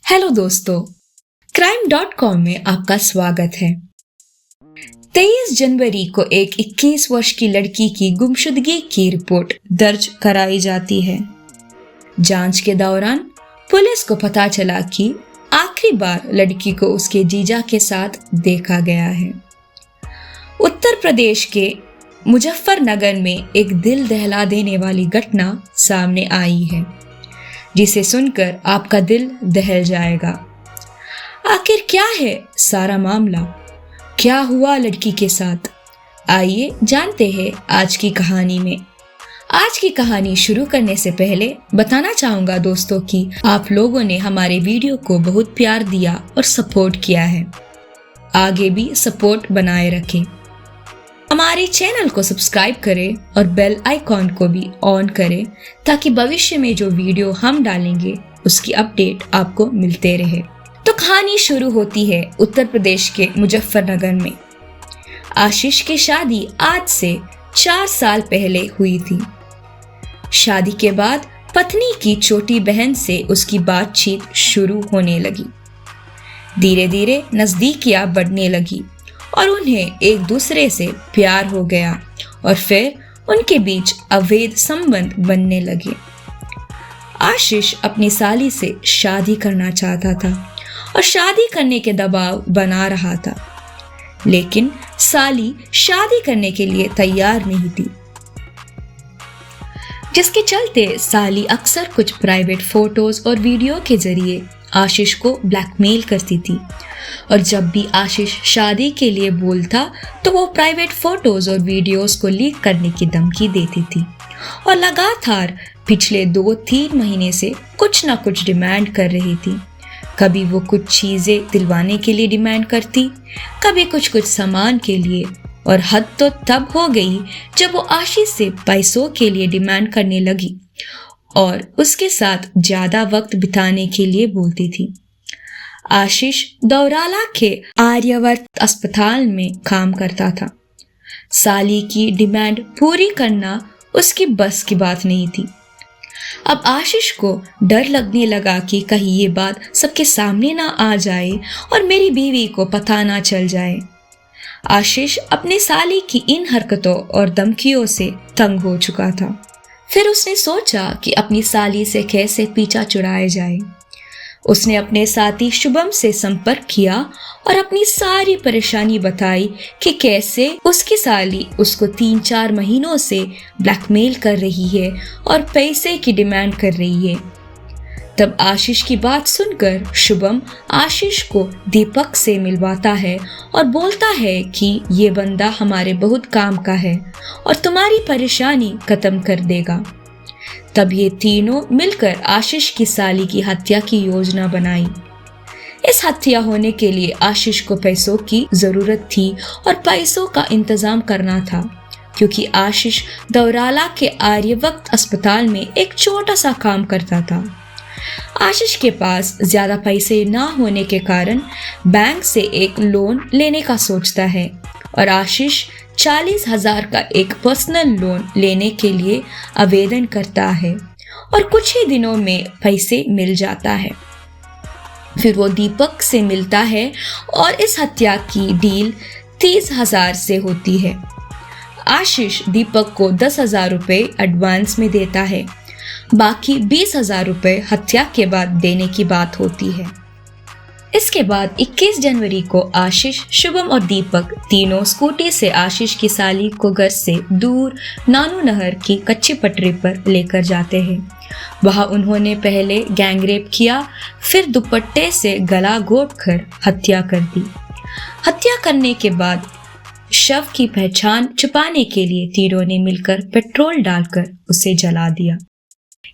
Hello दोस्तों, crime.com में आपका स्वागत है। 23 जनवरी को एक 21 वर्ष की लड़की की गुमशुदगी की रिपोर्ट दर्ज कराई जाती है। जांच के दौरान पुलिस को पता चला कि आखिरी बार लड़की को उसके जीजा के साथ देखा गया है। उत्तर प्रदेश के मुजफ्फरनगर में एक दिल दहला देने वाली घटना सामने आई है, जिसे सुनकर आपका दिल दहल जाएगा। आखिर क्या है सारा मामला, क्या हुआ लड़की के साथ, आइए जानते हैं आज की कहानी में। आज की कहानी शुरू करने से पहले बताना चाहूंगा दोस्तों कि आप लोगों ने हमारे वीडियो को बहुत प्यार दिया और सपोर्ट किया है। आगे भी सपोर्ट बनाए रखें। हमारे चैनल को सब्सक्राइब करें और बेल आइकॉन को भी ऑन करें ताकि भविष्य में जो वीडियो हम डालेंगे उसकी अपडेट आपको मिलते रहे। तो कहानी शुरू होती है उत्तर प्रदेश के मुजफ्फरनगर में। आशीष की शादी आज से 4 साल पहले हुई थी। शादी के बाद पत्नी की छोटी बहन से उसकी बातचीत शुरू होने लगी। धीरे धीरे नजदीकियां बढ़ने लगी और उन्हें एक दूसरे से प्यार हो गया और फिर उनके बीच अवैध संबंध बनने लगे। आशीष अपनी साली से शादी करना चाहता था और शादी करने के दबाव बना रहा था, लेकिन साली शादी करने के लिए तैयार नहीं थी, जिसके चलते साली अक्सर कुछ प्राइवेट फोटोज और वीडियो के जरिए आशीष को ब्लैकमेल करती थी और जब भी आशीष शादी के लिए बोलता तो वो प्राइवेट फोटोज और वीडियोस को लीक करने की धमकी देती थी और लगातार पिछले 2-3 महीने से कुछ ना कुछ डिमांड कर रही थी। कभी वो कुछ चीजें दिलवाने के लिए डिमांड करती, कभी कुछ सामान के लिए, और हद तो तब हो गई जब वो आशीष से पैसों के लिए डिमांड करने लगी और उसके साथ ज्यादा वक्त बिताने के लिए बोलती थी। आशीष दौराला के आर्यवर्त अस्पताल में काम करता था। साली की डिमांड पूरी करना उसकी बस की बात नहीं थी। अब आशीष को डर लगने लगा कि कहीं ये बात सबके सामने ना आ जाए और मेरी बीवी को पता ना चल जाए। आशीष अपने साली की इन हरकतों और धमकियों से तंग हो चुका था। फिर उसने सोचा कि अपनी साली से कैसे पीछा छुड़ाया जाए। उसने अपने साथी शुभम से संपर्क किया और अपनी सारी परेशानी बताई कि कैसे उसकी साली उसको 3-4 महीनों से ब्लैकमेल कर रही है और पैसे की डिमांड कर रही है। तब आशीष की बात सुनकर शुभम आशीष को दीपक से मिलवाता है और बोलता है कि ये बंदा हमारे बहुत काम का है और तुम्हारी परेशानी खत्म कर देगा। तब ये तीनों मिलकर आशीष की साली की हत्या की योजना बनाई। इस हत्या होने के लिए आशीष को पैसों की जरूरत थी और पैसों का इंतजाम करना था, क्योंकि आशीष दौराला के आर्यवर्त अस्पताल में एक छोटा सा काम करता था। आशीष के पास ज्यादा पैसे ना होने के कारण बैंक से एक लोन लेने का सोचता है और आशीष 40,000 का एक पर्सनल लोन लेने के लिए आवेदन करता है और कुछ ही दिनों में पैसे मिल जाता है। फिर वो दीपक से मिलता है और इस हत्या की डील 30,000 से होती है। आशीष दीपक को 10,000 रुपए एडवांस में देता है, बाकी 20,000 रुपए हत्या के बाद देने की बात होती है। इसके बाद 21 जनवरी को आशीष, शुभम और दीपक तीनों स्कूटी से आशीष की साली को घर से दूर नानू नहर की कच्ची पटरी पर लेकर जाते हैं। वहां उन्होंने पहले गैंगरेप किया, फिर दुपट्टे से गला घोंटकर हत्या कर दी। हत्या करने के बाद शव की पहचान छुपाने के लिए तीनों ने मिलकर पेट्रोल डालकर उसे जला दिया।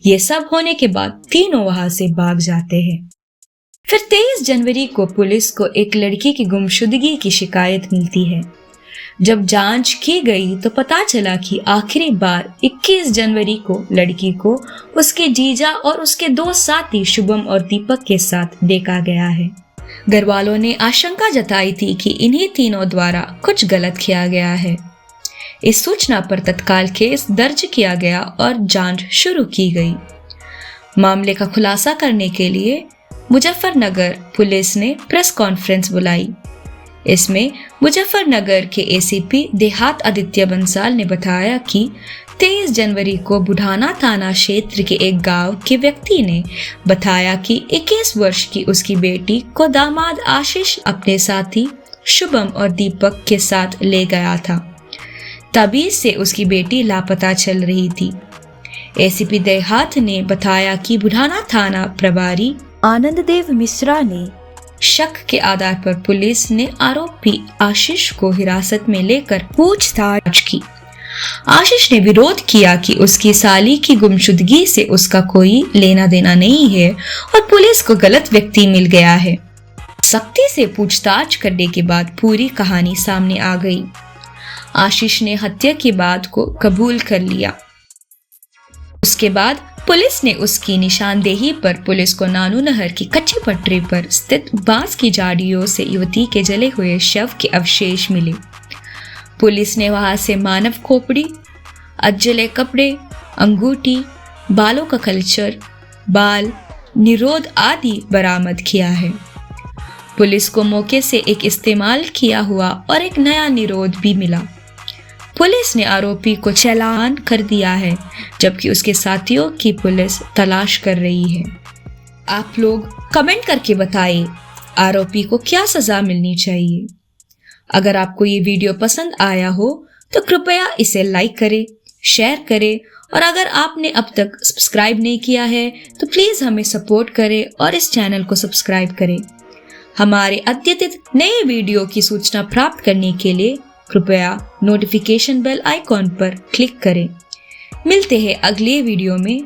ये सब होने के बाद तीनों वहां से भाग जाते हैं। फिर 23 जनवरी को पुलिस को एक लड़की की गुमशुदगी की शिकायत मिलती है। जब जांच की गई तो पता चला कि आखिरी बार 21 जनवरी को लड़की को उसके जीजा और उसके 2 साथी शुभम और दीपक के साथ देखा गया है। घर वालों ने आशंका जताई थी कि इन्हीं तीनों द्वारा कुछ गलत किया गया है। इस सूचना पर तत्काल केस दर्ज किया गया और जांच शुरू की गई। मामले का खुलासा करने के लिए मुजफ्फरनगर पुलिस ने प्रेस कॉन्फ्रेंस बुलाई। इसमें मुजफ्फरनगर के एसीपी देहात आदित्य बंसाल ने बताया कि 23 जनवरी को बुढ़ाना थाना क्षेत्र के एक गांव के व्यक्ति ने बताया कि 21 वर्ष की उसकी बेटी को दामाद आशीष अपने साथी शुभम और दीपक के साथ ले गया था। तभी से उसकी बेटी लापता चल रही थी। एसीपी देहात ने बताया कि बुढ़ाना थाना प्रभारी आनंद देव मिश्रा ने शक के आधार पर पुलिस ने आरोपी आशीष को हिरासत में लेकर पूछताछ की। आशीष ने विरोध किया कि उसकी साली की गुमशुदगी से उसका कोई लेना देना नहीं है और पुलिस को गलत व्यक्ति मिल गया है। सख्ती से पूछताछ करने के बाद पूरी कहानी सामने आ गई। आशीष ने हत्या की बात को कबूल कर लिया। उसके बाद पुलिस ने उसकी निशानदेही पर पुलिस को नानू नहर की कच्ची पटरी पर स्थित बांस की झाड़ियों से युवती के जले हुए शव के अवशेष मिले। पुलिस ने वहां से मानव खोपड़ी, अज्जले कपड़े, अंगूठी, बालों का कल्चर, बाल, निरोध आदि बरामद किया है। पुलिस को मौके से एक इस्तेमाल किया हुआ और एक नया निरोध भी मिला। पुलिस ने आरोपी को चालान कर दिया है, जबकि उसके साथियों की पुलिस तलाश कर रही है। आप लोग कमेंट करके बताएं आरोपी को क्या सजा मिलनी चाहिए। अगर आपको ये वीडियो पसंद आया हो तो कृपया इसे लाइक करें, शेयर करें और अगर आपने अब तक सब्सक्राइब नहीं किया है तो प्लीज हमें सपोर्ट करें और इस चैनल को सब्सक्राइब करें। हमारे अद्यतित नए वीडियो की सूचना प्राप्त करने के लिए कृपया नोटिफिकेशन बेल आइकॉन पर क्लिक करें। मिलते हैं अगले वीडियो में।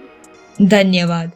धन्यवाद।